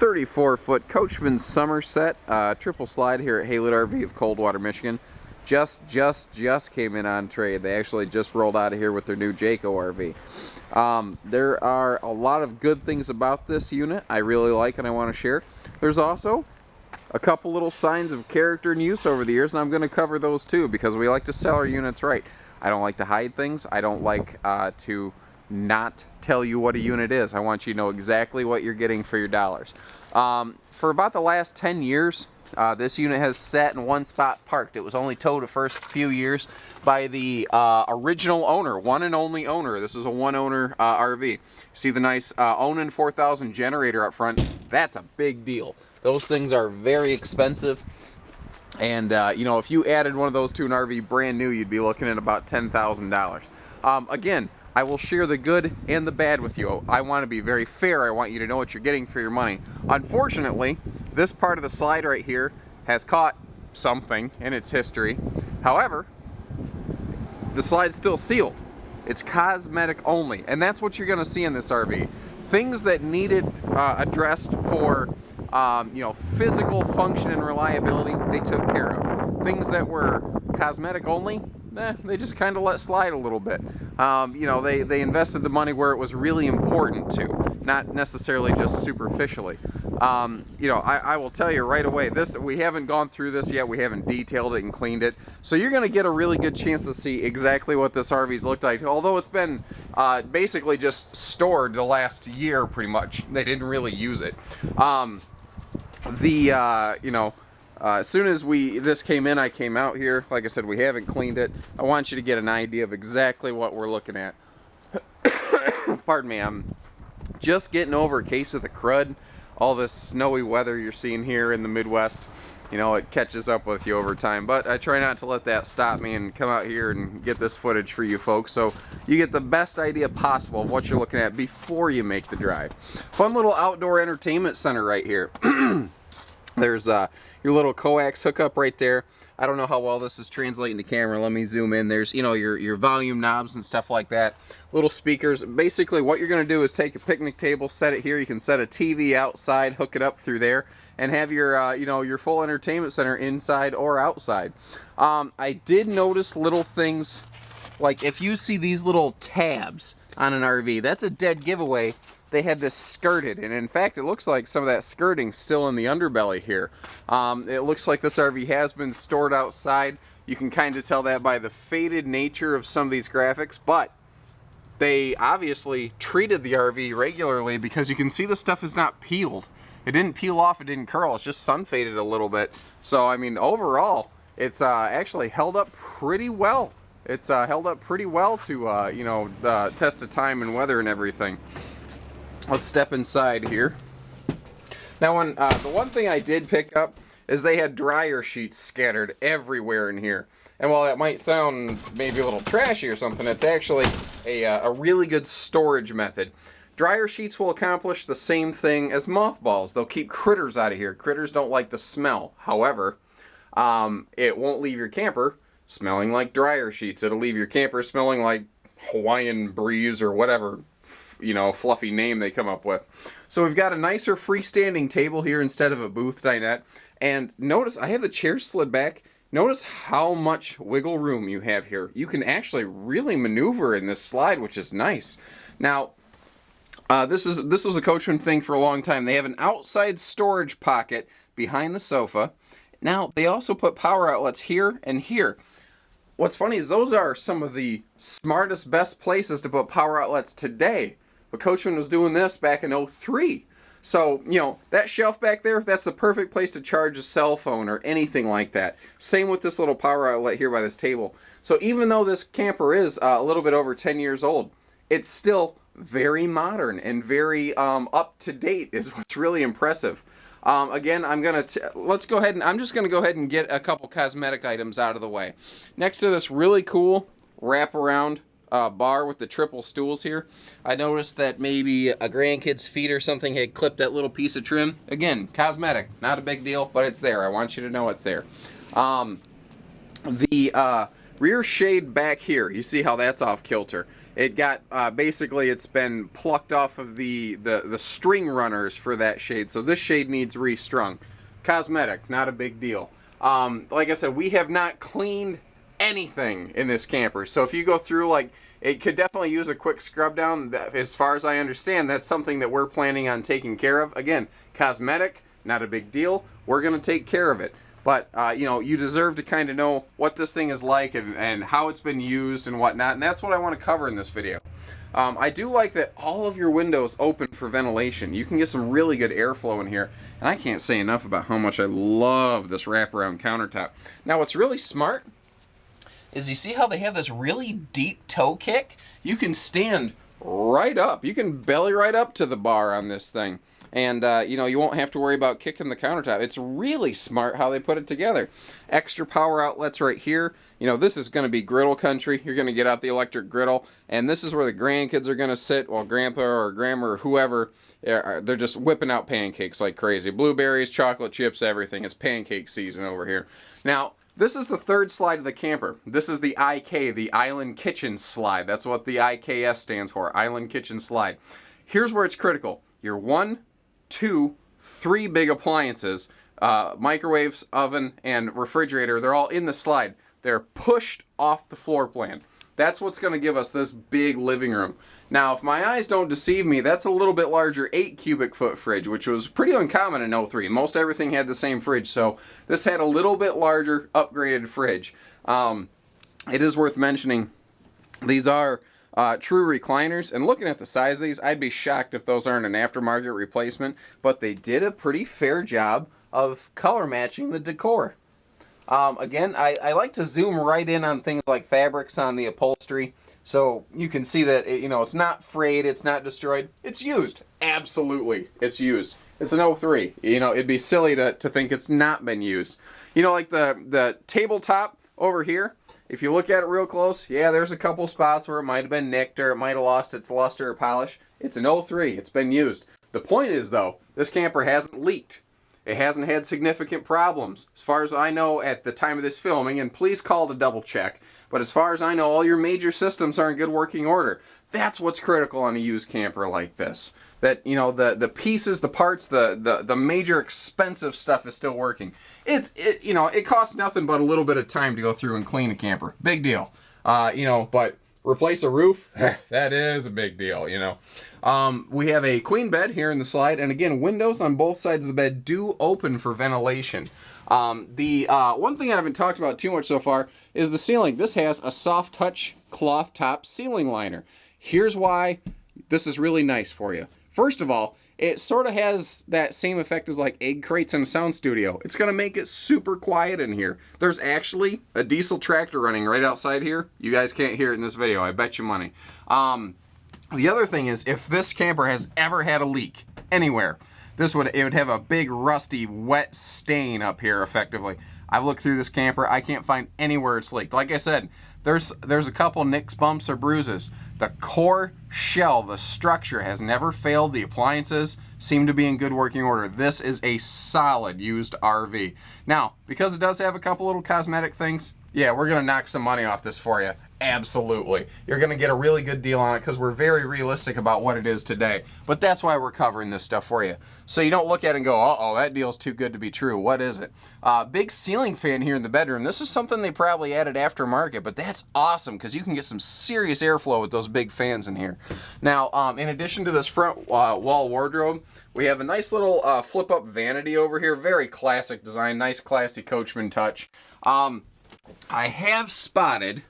34-foot Coachmen Somerset triple slide here at Haylett RV of Coldwater, Michigan. Just came in on trade. They actually just rolled out of here with their new Jayco RV. There are a lot of good things about this unit I really like and I want to share. There's also a couple little signs of character and use over the years, and I'm going to cover those too because we like to sell our units right. I don't like to hide things. I don't like to not tell you what a unit is. I want you to know exactly what you're getting for your dollars. For about the last 10 years, this unit has sat in one spot parked. It was only towed the first few years by the original owner, one and only owner. This is a one-owner RV. See the nice Onan 4000 generator up front? That's a big deal. Those things are very expensive. And, you know, if you added one of those to an RV brand new, you'd be looking at about $10,000. Again, I will share the good and the bad with you. I want to be very fair. I want you to know what you're getting for your money. Unfortunately, this part of the slide right here has caught something in its history. However, the slide's still sealed. It's cosmetic only, and that's what you're going to see in this RV. Things that needed addressed for you know, physical function and reliability, they took care of. Things that were cosmetic only, they just kind of let slide a little bit. You know, they invested the money where it was really important to, not necessarily just superficially. You know, I will tell you right away, we haven't gone through this yet. We haven't detailed it and cleaned it. So you're going to get a really good chance to see exactly what this RV's looked like. Although it's been basically just stored the last year pretty much. They didn't really use it. You know, as soon as this came in, I came out here. Like I said, we haven't cleaned it. I want you to get an idea of exactly what we're looking at. Pardon me, I'm just getting over a case of the crud. All this snowy weather you're seeing here in the Midwest, you know, it catches up with you over time. But I try not to let that stop me and come out here and get this footage for you folks, so you get the best idea possible of what you're looking at before you make the drive. Fun little outdoor entertainment center right here. There's your little coax hookup right there. I don't know how well this is translating to camera. Let me zoom in. There's, you know, your volume knobs and stuff like that. Little speakers. Basically, what you're going to do is take a picnic table, set it here. You can set a TV outside, hook it up through there, and have your, you know, your full entertainment center inside or outside. I did notice little things, like if you see these little tabs on an RV, that's a dead giveaway. They had this skirted, and in fact it looks like some of that skirting's still in the underbelly here. It looks like this RV has been stored outside. You can kind of tell that by the faded nature of some of these graphics, but they obviously treated the RV regularly because you can see the stuff is not peeled. It didn't peel off, it didn't curl, it's just sun faded a little bit. So I mean, overall it's actually held up pretty well. It's held up pretty well to you know, test of time and weather and everything. Let's step inside here. Now, the one thing I did pick up is they had dryer sheets scattered everywhere in here. And while that might sound maybe a little trashy or something, it's actually a really good storage method. Dryer sheets will accomplish the same thing as mothballs. They'll keep critters out of here. Critters don't like the smell. However, it won't leave your camper smelling like dryer sheets. It'll leave your camper smelling like Hawaiian breeze or whatever, you know, fluffy name they come up with. So we've got a nicer freestanding table here instead of a booth dinette. And notice I have the chair slid back. Notice how much wiggle room you have here. You can actually really maneuver in this slide, which is nice. Now, this was a Coachmen thing for a long time. They have an outside storage pocket behind the sofa. Now, they also put power outlets here and here. What's funny is those are some of the smartest, best places to put power outlets today. But Coachmen was doing this back in '03. So, you know, that shelf back there, that's the perfect place to charge a cell phone or anything like that. Same with this little power outlet here by this table. So even though this camper is a little bit over 10 years old, it's still very modern and very up to date is what's really impressive. Again, let's go ahead and I'm just going to go ahead and get a couple cosmetic items out of the way. Next to this really cool wraparound bar with the triple stools here, I noticed that maybe a grandkid's feet or something had clipped that little piece of trim. Again, cosmetic, not a big deal, but it's there. I want you to know it's there. The rear shade back here, you see how that's off kilter. It got, basically it's been plucked off of the string runners for that shade. So this shade needs restrung. Cosmetic, not a big deal. Like I said, we have not cleaned anything in this camper. So if you go through, like, it could definitely use a quick scrub down. As far as I understand, that's something that we're planning on taking care of. Again, cosmetic, not a big deal. We're going to take care of it. But, you know, you deserve to kind of know what this thing is like and how it's been used and whatnot. And that's what I want to cover in this video. I do like that all of your windows open for ventilation. You can get some really good airflow in here. And I can't say enough about how much I love this wraparound countertop. Now, what's really smart is you see how they have this really deep toe kick? You can stand right up. You can belly right up to the bar on this thing. And, you know, you won't have to worry about kicking the countertop. It's really smart how they put it together. Extra power outlets right here. You know, this is going to be griddle country. You're going to get out the electric griddle. And this is where the grandkids are going to sit while grandpa or grandma or whoever, they're just whipping out pancakes like crazy. Blueberries, chocolate chips, everything. It's pancake season over here. Now, this is the third slide of the camper. This is the IK, the Island Kitchen Slide. That's what the IKS stands for, Island Kitchen Slide. Here's where it's critical. Your 1, 2, 3 big appliances, microwaves, oven, and refrigerator, they're all in the slide. They're pushed off the floor plan. That's what's going to give us this big living room. Now, if my eyes don't deceive me, that's a little bit larger 8 cubic foot fridge, which was pretty uncommon in 03. Most everything had the same fridge, so this had a little bit larger upgraded fridge. It is worth mentioning, these are true recliners, and looking at the size of these, I'd be shocked if those aren't an aftermarket replacement, but they did a pretty fair job of color matching the decor. Again, I like to zoom right in on things like fabrics on the upholstery, so you can see that you know, it's not frayed, it's not destroyed, it's used. Absolutely, it's used. It's an 03. You know, it'd be silly to think it's not been used. You know, like the tabletop over here, if you look at it real close, yeah, there's a couple spots where it might have been nicked or it might have lost its luster or polish. It's an 03. It's been used. The point is, though, this camper hasn't leaked. It hasn't had significant problems. As far as I know at the time of this filming, and please call to double check, but as far as I know, all your major systems are in good working order. That's what's critical on a used camper like this. That, you know, the pieces, the parts, the major expensive stuff is still working. You know, it costs nothing but a little bit of time to go through and clean a camper. Big deal. You know, but replace a roof, that is a big deal, you know. We have a queen bed here in the slide, and again, windows on both sides of the bed do open for ventilation. The one thing I haven't talked about too much so far is the ceiling. This has a soft touch cloth top ceiling liner. Here's why this is really nice for you. First of all, it sort of has that same effect as like egg crates in a sound studio. It's going to make it super quiet in here. There's actually a diesel tractor running right outside here. You guys can't hear it in this video, I bet you money. The other thing is, if this camper has ever had a leak anywhere, it would have a big rusty wet stain up here effectively. I've looked through this camper, I can't find anywhere it's leaked. Like I said, there's a couple nicks, bumps, or bruises. The core shell, the structure, has never failed. The appliances seem to be in good working order. This is a solid used RV. Now, because it does have a couple little cosmetic things, yeah, we're going to knock some money off this for you. Absolutely. You're going to get a really good deal on it because we're very realistic about what it is today. But that's why we're covering this stuff for you. So you don't look at it and go, uh-oh, that deal's too good to be true. What is it? Big ceiling fan here in the bedroom. This is something they probably added aftermarket, but that's awesome because you can get some serious airflow with those big fans in here. Now, in addition to this front wall wardrobe, we have a nice little flip-up vanity over here. Very classic design. Nice, classy Coachmen touch. I have spotted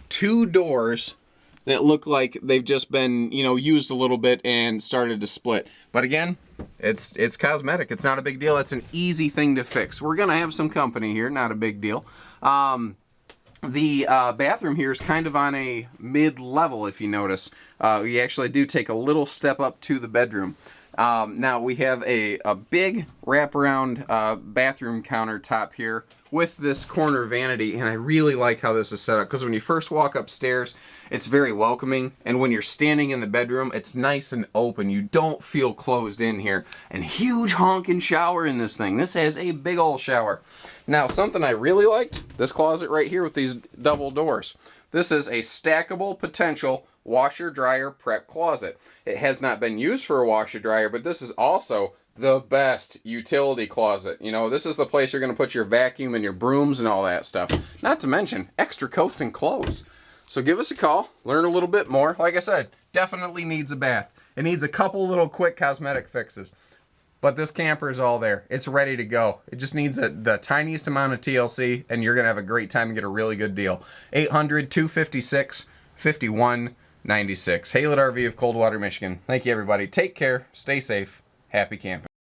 2 doors that look like they've just been, you know, used a little bit and started to split. But again, it's cosmetic. It's not a big deal. It's an easy thing to fix. We're going to have some company here. Not a big deal. The bathroom here is kind of on a mid-level, if you notice. We actually do take a little step up to the bedroom. Now we have a big wraparound bathroom countertop here with this corner vanity, and I really like how this is set up because when you first walk upstairs, it's very welcoming, and when you're standing in the bedroom, it's nice and open. You don't feel closed in here. And huge honking shower in this thing. This has a big old shower. Now, something I really liked, this closet right here with these double doors. This is a stackable potential washer dryer prep closet. It has not been used for a washer dryer, but this is also the best utility closet. You know, this is the place you're going to put your vacuum and your brooms and all that stuff. Not to mention extra coats and clothes. So give us a call, learn a little bit more. Like I said, definitely needs a bath. It needs a couple little quick cosmetic fixes. But this camper is all there. It's ready to go. It just needs the tiniest amount of TLC, and you're going to have a great time and get a really good deal. 800-256-5196. Haylett RV of Coldwater, Michigan. Thank you, everybody. Take care. Stay safe. Happy camping.